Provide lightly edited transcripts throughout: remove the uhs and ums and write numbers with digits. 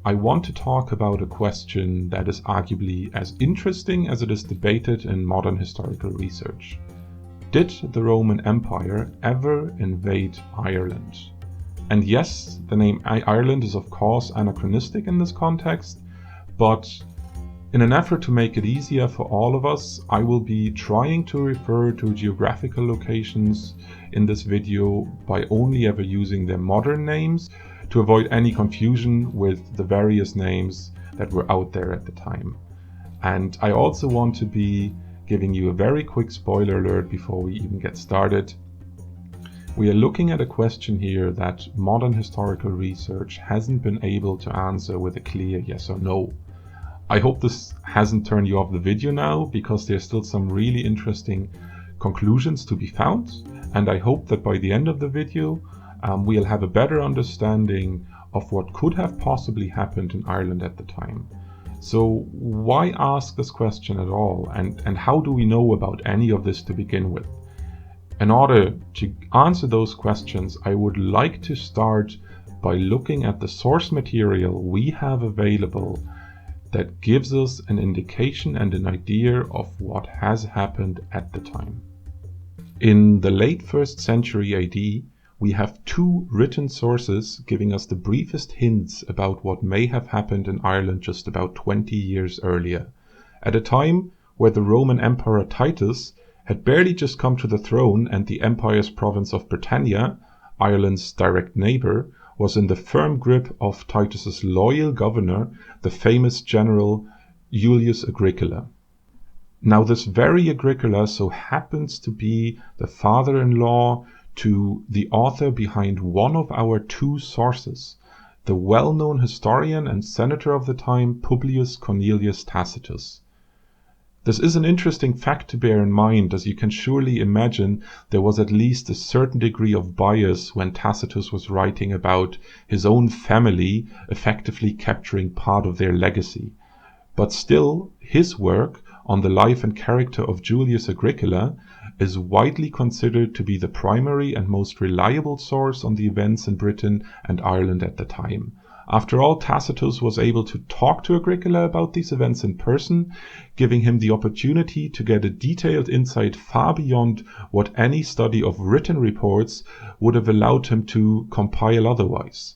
I want to talk about a question that is arguably as interesting as it is debated in modern historical research. Did the Roman Empire ever invade Ireland? And yes, the name Ireland is of course anachronistic in this context, but in an effort to make it easier for all of us, I will be trying to refer to geographical locations in this video by only ever using their modern names to avoid any confusion with the various names that were out there at the time. And I also want to be giving you a very quick spoiler alert before we even get started. We are looking at a question here that modern historical research hasn't been able to answer with a clear yes or no. I hope this hasn't turned you off the video now, because there's still some really interesting conclusions to be found, and I hope that by the end of the video we'll have a better understanding of what could have possibly happened in Ireland at the time. So why ask this question at all, and how do we know about any of this to begin with? In order to answer those questions, I would like to start by looking at the source material we have available that gives us an indication and an idea of what has happened at the time. In the late 1st century AD, we have two written sources giving us the briefest hints about what may have happened in Ireland just about 20 years earlier, at a time where the Roman Emperor Titus had barely just come to the throne and the empire's province of Britannia, Ireland's direct neighbour, was in the firm grip of Titus's loyal governor, the famous general Julius Agricola. Now this very Agricola so happens to be the father-in-law to the author behind one of our two sources, the well-known historian and senator of the time Publius Cornelius Tacitus. This is an interesting fact to bear in mind, as you can surely imagine there was at least a certain degree of bias when Tacitus was writing about his own family effectively capturing part of their legacy. But still, his work on the life and character of Julius Agricola is widely considered to be the primary and most reliable source on the events in Britain and Ireland at the time. After all, Tacitus was able to talk to Agricola about these events in person, giving him the opportunity to get a detailed insight far beyond what any study of written reports would have allowed him to compile otherwise.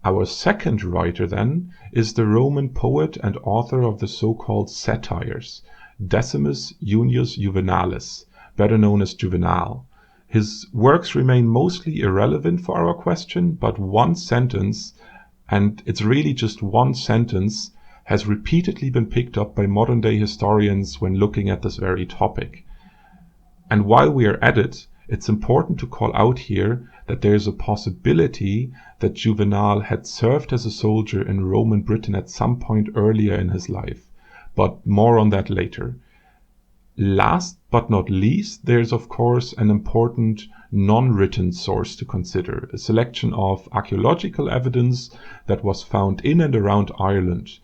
Our second writer, then, is the Roman poet and author of the so-called satires, Decimus Junius Juvenalis, better known as Juvenal. His works remain mostly irrelevant for our question, but one sentence, and it's really just one sentence, has repeatedly been picked up by modern-day historians when looking at this very topic. And while we are at it, it's important to call out here that there is a possibility that Juvenal had served as a soldier in Roman Britain at some point earlier in his life, but more on that later. Last but not least, there's of course an important non-written source to consider, a selection of archaeological evidence that was found in and around Ireland.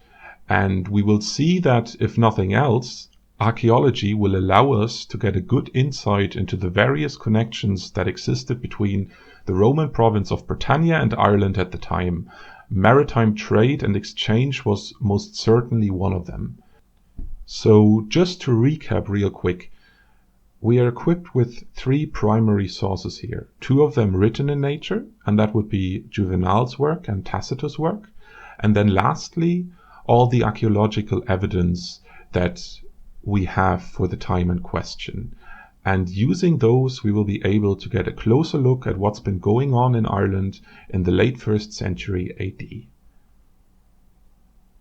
And we will see that, if nothing else, archaeology will allow us to get a good insight into the various connections that existed between the Roman province of Britannia and Ireland at the time. Maritime trade and exchange was most certainly one of them. So just to recap real quick, we are equipped with three primary sources here, two of them written in nature, and that would be Juvenal's work and Tacitus' work, and then lastly, all the archaeological evidence that we have for the time in question. And using those, we will be able to get a closer look at what's been going on in Ireland in the late 1st century AD.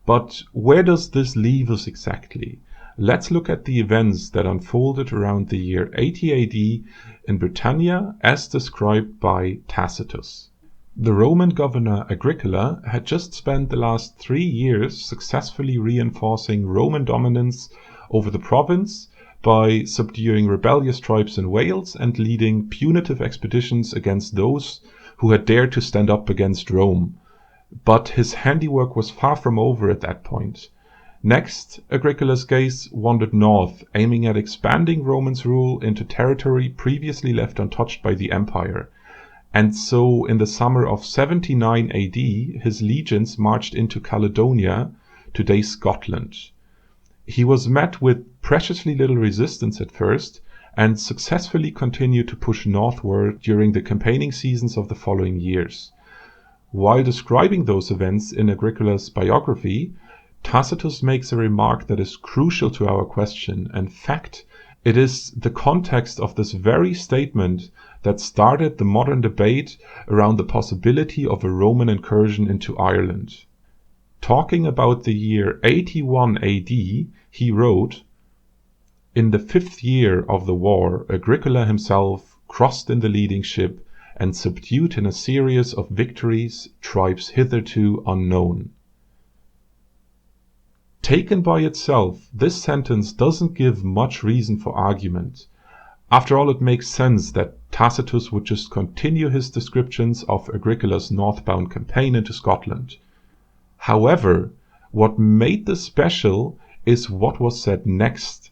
But where does this leave us exactly? Let's look at the events that unfolded around the year 80 AD in Britannia as described by Tacitus. The Roman governor Agricola had just spent the last 3 years successfully reinforcing Roman dominance over the province by subduing rebellious tribes in Wales and leading punitive expeditions against those who had dared to stand up against Rome. But his handiwork was far from over at that point. Next, Agricola's gaze wandered north, aiming at expanding Roman rule into territory previously left untouched by the empire. And so in the summer of 79 AD, his legions marched into Caledonia, today's Scotland. He was met with preciously little resistance at first, and successfully continued to push northward during the campaigning seasons of the following years. While describing those events in Agricola's biography, Tacitus makes a remark that is crucial to our question. In fact, it is the context of this very statement that started the modern debate around the possibility of a Roman incursion into Ireland. Talking about the year 81 AD, he wrote, "In the 5th year of the war, Agricola himself crossed in the leading ship, and subdued in a series of victories tribes hitherto unknown." Taken by itself, this sentence doesn't give much reason for argument. After all, it makes sense that Tacitus would just continue his descriptions of Agricola's northbound campaign into Scotland. However, what made this special is what was said next.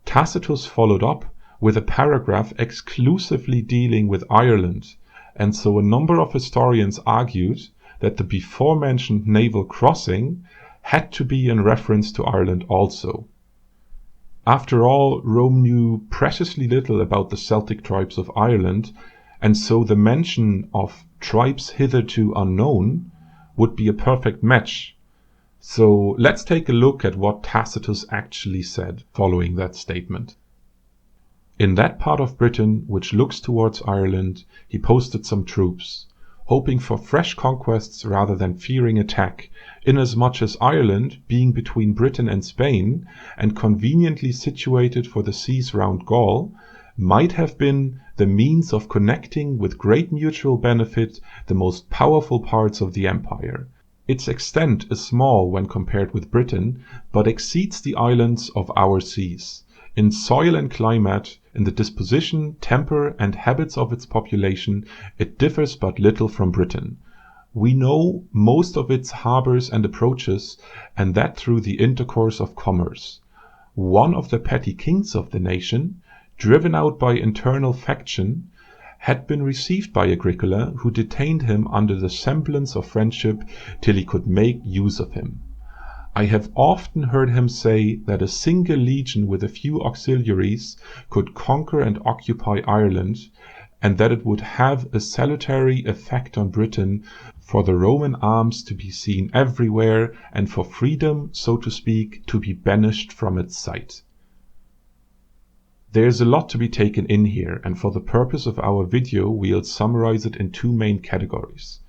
Tacitus followed up with a paragraph exclusively dealing with Ireland, and so a number of historians argued that the before-mentioned naval crossing had to be in reference to Ireland also. After all, Rome knew preciously little about the Celtic tribes of Ireland, and so the mention of tribes hitherto unknown would be a perfect match. So let's take a look at what Tacitus actually said following that statement. In that part of Britain which looks towards Ireland, he posted some troops, hoping for fresh conquests rather than fearing attack, inasmuch as Ireland, being between Britain and Spain, and conveniently situated for the seas round Gaul, might have been the means of connecting with great mutual benefit the most powerful parts of the empire. Its extent is small when compared with Britain, but exceeds the islands of our seas. In soil and climate, in the disposition, temper, and habits of its population, it differs but little from Britain. We know most of its harbors and approaches, and that through the intercourse of commerce. One of the petty kings of the nation, driven out by internal faction, had been received by Agricola, who detained him under the semblance of friendship till he could make use of him. I have often heard him say that a single legion with a few auxiliaries could conquer and occupy Ireland, and that it would have a salutary effect on Britain for the Roman arms to be seen everywhere, and for freedom, so to speak, to be banished from its sight. There's a lot to be taken in here, and for the purpose of our video we'll summarize it in two main categories.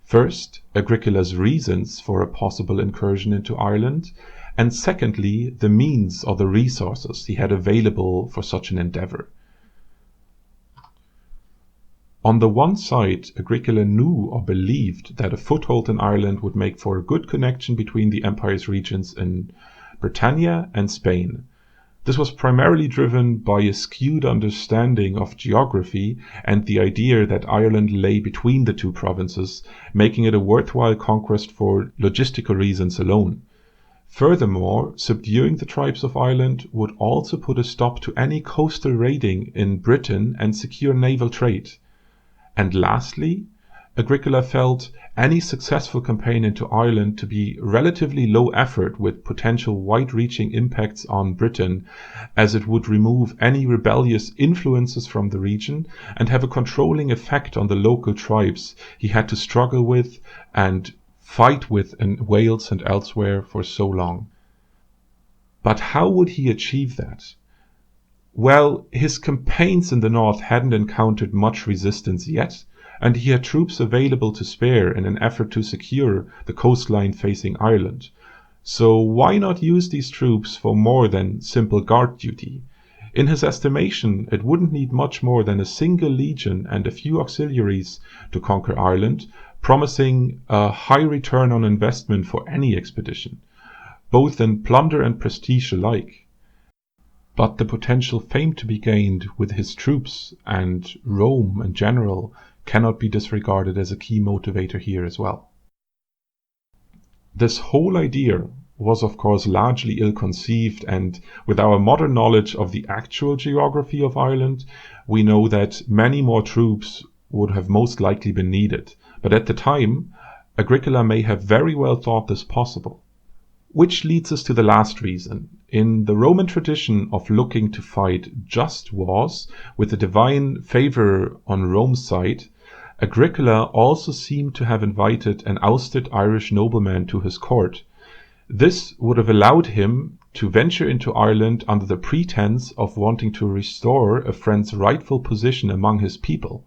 First, Agricola's reasons for a possible incursion into Ireland, and secondly, the means or the resources he had available for such an endeavor. On the one side, Agricola knew or believed that a foothold in Ireland would make for a good connection between the empire's regions in Britannia and Spain. This was primarily driven by a skewed understanding of geography and the idea that Ireland lay between the two provinces, making it a worthwhile conquest for logistical reasons alone. Furthermore, subduing the tribes of Ireland would also put a stop to any coastal raiding in Britain and secure naval trade. And lastly, Agricola felt any successful campaign into Ireland to be relatively low effort with potential wide-reaching impacts on Britain, as it would remove any rebellious influences from the region and have a controlling effect on the local tribes he had to struggle with and fight with in Wales and elsewhere for so long. But how would he achieve that? Well, his campaigns in the north hadn't encountered much resistance yet, and he had troops available to spare in an effort to secure the coastline facing Ireland. So why not use these troops for more than simple guard duty? In his estimation, it wouldn't need much more than a single legion and a few auxiliaries to conquer Ireland, promising a high return on investment for any expedition, both in plunder and prestige alike. But the potential fame to be gained with his troops and Rome in general cannot be disregarded as a key motivator here as well. This whole idea was of course largely ill-conceived, and with our modern knowledge of the actual geography of Ireland, we know that many more troops would have most likely been needed, but at the time, Agricola may have very well thought this possible. Which leads us to the last reason. In the Roman tradition of looking to fight just wars with the divine favor on Rome's side, Agricola also seemed to have invited an ousted Irish nobleman to his court. This would have allowed him to venture into Ireland under the pretense of wanting to restore a friend's rightful position among his people,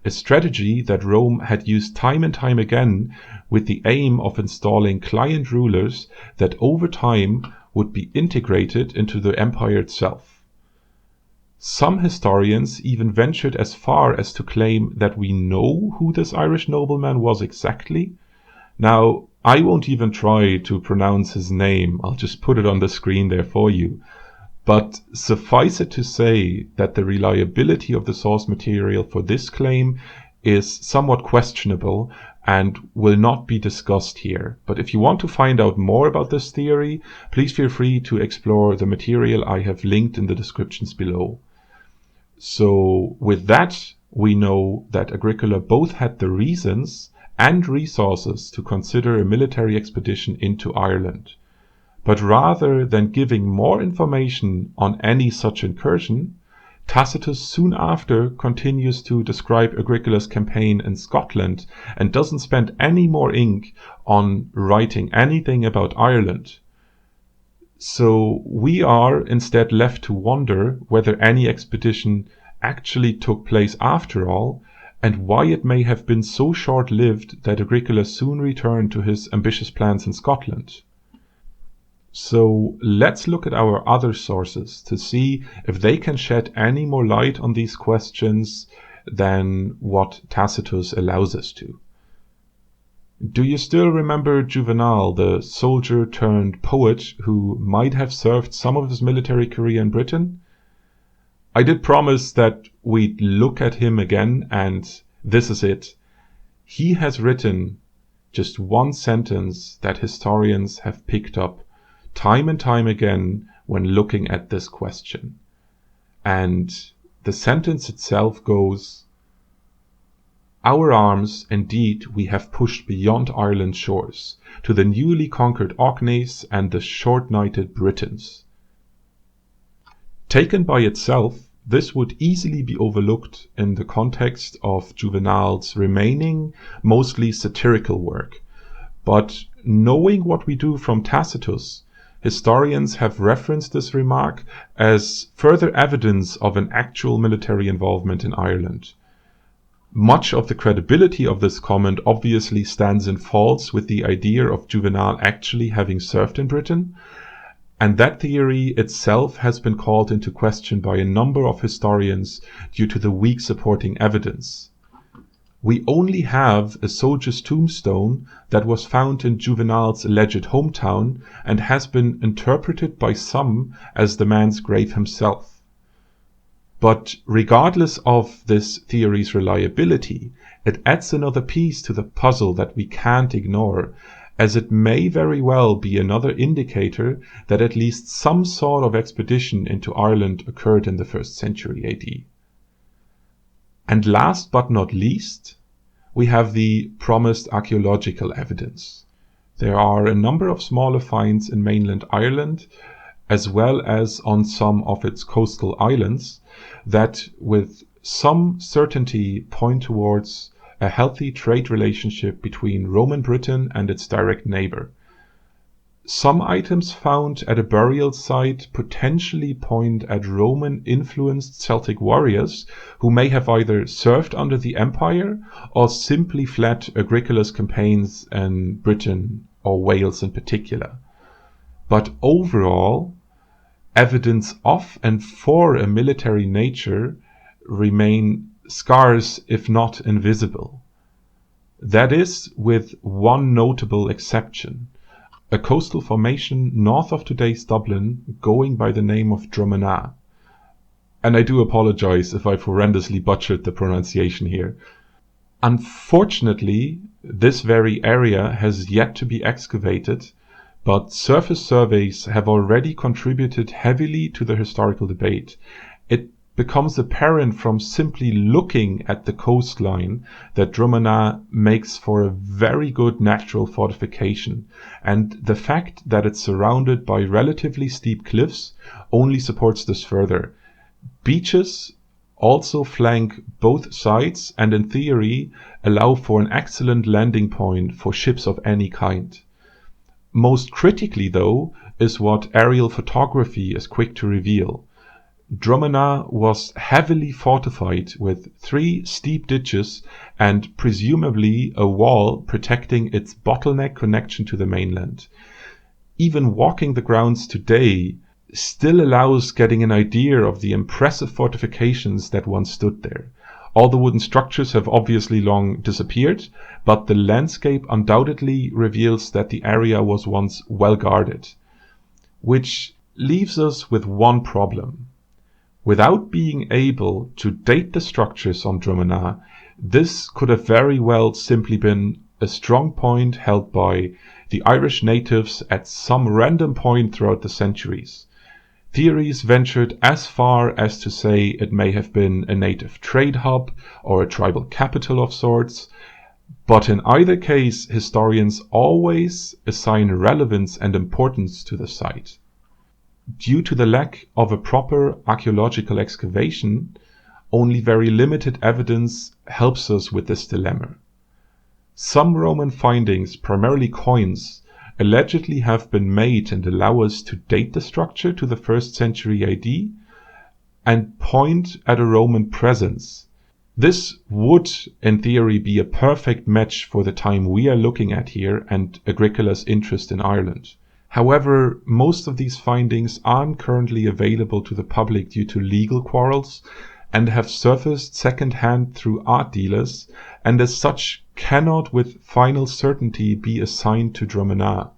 a strategy that Rome had used time and time again with the aim of installing client rulers that over time would be integrated into the empire itself. Some historians even ventured as far as to claim that we know who this Irish nobleman was exactly. Now, I won't even try to pronounce his name, I'll just put it on the screen there for you. But suffice it to say that the reliability of the source material for this claim is somewhat questionable and will not be discussed here. But if you want to find out more about this theory, please feel free to explore the material I have linked in the descriptions below. So with that, we know that Agricola both had the reasons and resources to consider a military expedition into Ireland. But rather than giving more information on any such incursion, Tacitus soon after continues to describe Agricola's campaign in Scotland and doesn't spend any more ink on writing anything about Ireland. So we are instead left to wonder whether any expedition actually took place after all, and why it may have been so short-lived that Agricola soon returned to his ambitious plans in Scotland. So let's look at our other sources to see if they can shed any more light on these questions than what Tacitus allows us to. Do you still remember Juvenal, the soldier turned poet who might have served some of his military career in Britain? I did promise that we'd look at him again, and this is it. He has written just one sentence that historians have picked up time and time again when looking at this question. And the sentence itself goes, "Our arms, indeed, we have pushed beyond Ireland's shores, to the newly conquered Orkneys and the short-nighted Britons." Taken by itself, this would easily be overlooked in the context of Juvenal's remaining, mostly satirical work. But knowing what we do from Tacitus, historians have referenced this remark as further evidence of an actual military involvement in Ireland. Much of the credibility of this comment obviously stands and falls with the idea of Juvenal actually having served in Britain, and that theory itself has been called into question by a number of historians due to the weak supporting evidence. We only have a soldier's tombstone that was found in Juvenal's alleged hometown and has been interpreted by some as the man's grave himself. But regardless of this theory's reliability, it adds another piece to the puzzle that we can't ignore, as it may very well be another indicator that at least some sort of expedition into Ireland occurred in the 1st century AD. And last but not least, we have the promised archaeological evidence. There are a number of smaller finds in mainland Ireland, as well as on some of its coastal islands, that with some certainty point towards a healthy trade relationship between Roman Britain and its direct neighbor. Some items found at a burial site potentially point at Roman-influenced Celtic warriors who may have either served under the empire or simply fled Agricola's campaigns in Britain or Wales in particular. But overall, evidence of and for a military nature remain scarce if not invisible. That is, with one notable exception, a coastal formation north of today's Dublin going by the name of Drumanagh. And I do apologize if I've horrendously butchered the pronunciation here. Unfortunately, this very area has yet to be excavated, but surface surveys have already contributed heavily to the historical debate. It becomes apparent from simply looking at the coastline that Drumanagh makes for a very good natural fortification, and the fact that it's surrounded by relatively steep cliffs only supports this further. Beaches also flank both sides and in theory allow for an excellent landing point for ships of any kind. Most critically though is what aerial photography is quick to reveal. Drumanagh was heavily fortified with 3 steep ditches and presumably a wall protecting its bottleneck connection to the mainland. Even walking the grounds today still allows getting an idea of the impressive fortifications that once stood there. All the wooden structures have obviously long disappeared, but the landscape undoubtedly reveals that the area was once well guarded. Which leaves us with one problem. Without being able to date the structures on Drumanagh, this could have very well simply been a strong point held by the Irish natives at some random point throughout the centuries. Theories ventured as far as to say it may have been a native trade hub or a tribal capital of sorts, but in either case historians always assign relevance and importance to the site. Due to the lack of a proper archaeological excavation, only very limited evidence helps us with this dilemma. Some Roman findings, primarily coins, allegedly have been made and allow us to date the structure to the 1st century AD and point at a Roman presence. This would, in theory, be a perfect match for the time we are looking at here and Agricola's interest in Ireland. However, most of these findings aren't currently available to the public due to legal quarrels and have surfaced second-hand through art dealers, and as such cannot with final certainty be assigned to Drumanagh.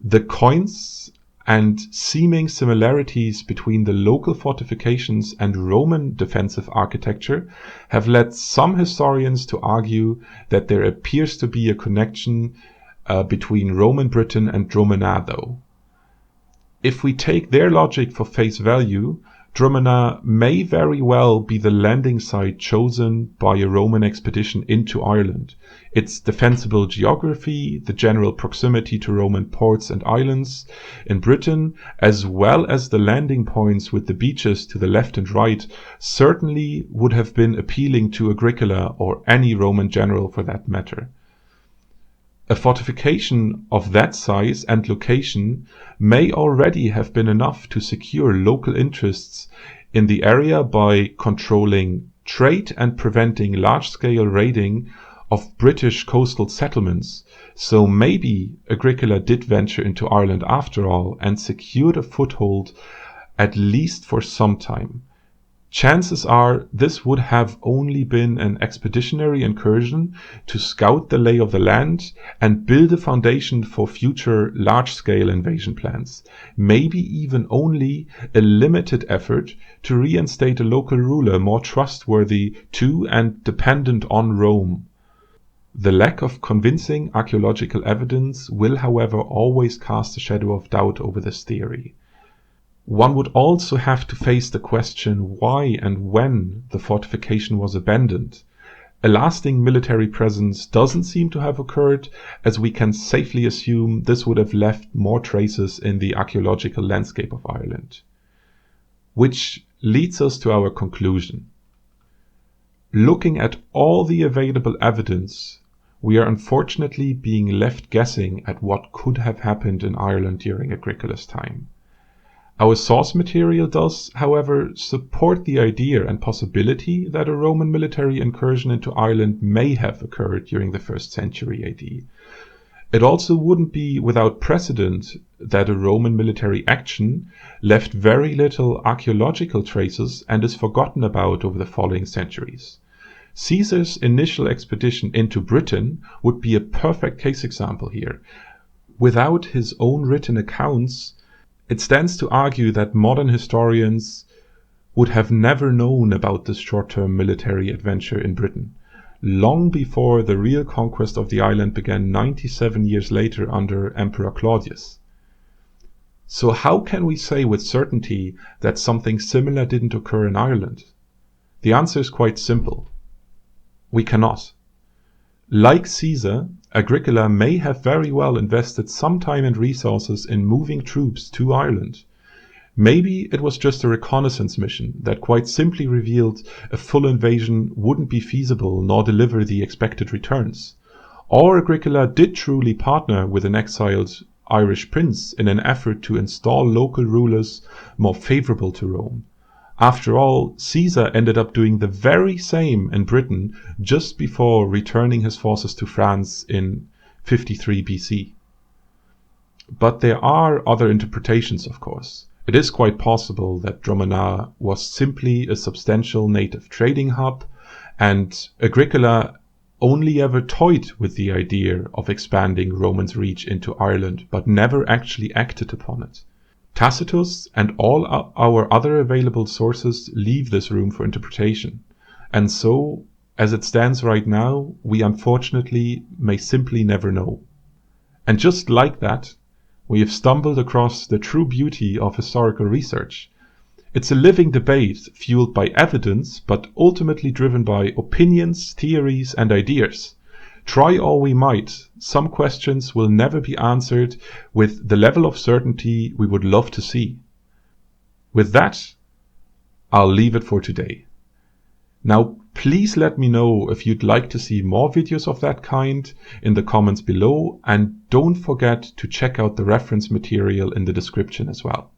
The coins and seeming similarities between the local fortifications and Roman defensive architecture have led some historians to argue that there appears to be a connection between Roman Britain and Drumanagh though. If we take their logic for face value, Drumanagh may very well be the landing site chosen by a Roman expedition into Ireland. Its defensible geography, the general proximity to Roman ports and islands in Britain, as well as the landing points with the beaches to the left and right, certainly would have been appealing to Agricola or any Roman general for that matter. A fortification of that size and location may already have been enough to secure local interests in the area by controlling trade and preventing large-scale raiding of British coastal settlements, so maybe Agricola did venture into Ireland after all and secured a foothold at least for some time. Chances are this would have only been an expeditionary incursion to scout the lay of the land and build a foundation for future large-scale invasion plans, maybe even only a limited effort to reinstate a local ruler more trustworthy to and dependent on Rome. The lack of convincing archaeological evidence will, however, always cast a shadow of doubt over this theory. One would also have to face the question why and when the fortification was abandoned. A lasting military presence doesn't seem to have occurred, as we can safely assume this would have left more traces in the archaeological landscape of Ireland. Which leads us to our conclusion. Looking at all the available evidence, we are unfortunately being left guessing at what could have happened in Ireland during Agricola's time. Our source material does, however, support the idea and possibility that a Roman military incursion into Ireland may have occurred during the 1st century AD. It also wouldn't be without precedent that a Roman military action left very little archaeological traces and is forgotten about over the following centuries. Caesar's initial expedition into Britain would be a perfect case example here. Without his own written accounts, it stands to argue that modern historians would have never known about this short-term military adventure in Britain, long before the real conquest of the island began 97 years later under Emperor Claudius. So how can we say with certainty that something similar didn't occur in Ireland? The answer is quite simple. We cannot. Like Caesar, Agricola may have very well invested some time and resources in moving troops to Ireland. Maybe it was just a reconnaissance mission that quite simply revealed a full invasion wouldn't be feasible nor deliver the expected returns. Or Agricola did truly partner with an exiled Irish prince in an effort to install local rulers more favorable to Rome. After all, Caesar ended up doing the very same in Britain just before returning his forces to France in 53 BC. But there are other interpretations, of course. It is quite possible that Drumanagh was simply a substantial native trading hub, and Agricola only ever toyed with the idea of expanding Roman's reach into Ireland, but never actually acted upon it. Tacitus and all our other available sources leave this room for interpretation, and so, as it stands right now, we unfortunately may simply never know. And just like that, we have stumbled across the true beauty of historical research. It's a living debate fueled by evidence, but ultimately driven by opinions, theories, and ideas. Try all we might, some questions will never be answered with the level of certainty we would love to see. With that, I'll leave it for today. Now, please let me know if you'd like to see more videos of that kind in the comments below, and don't forget to check out the reference material in the description as well.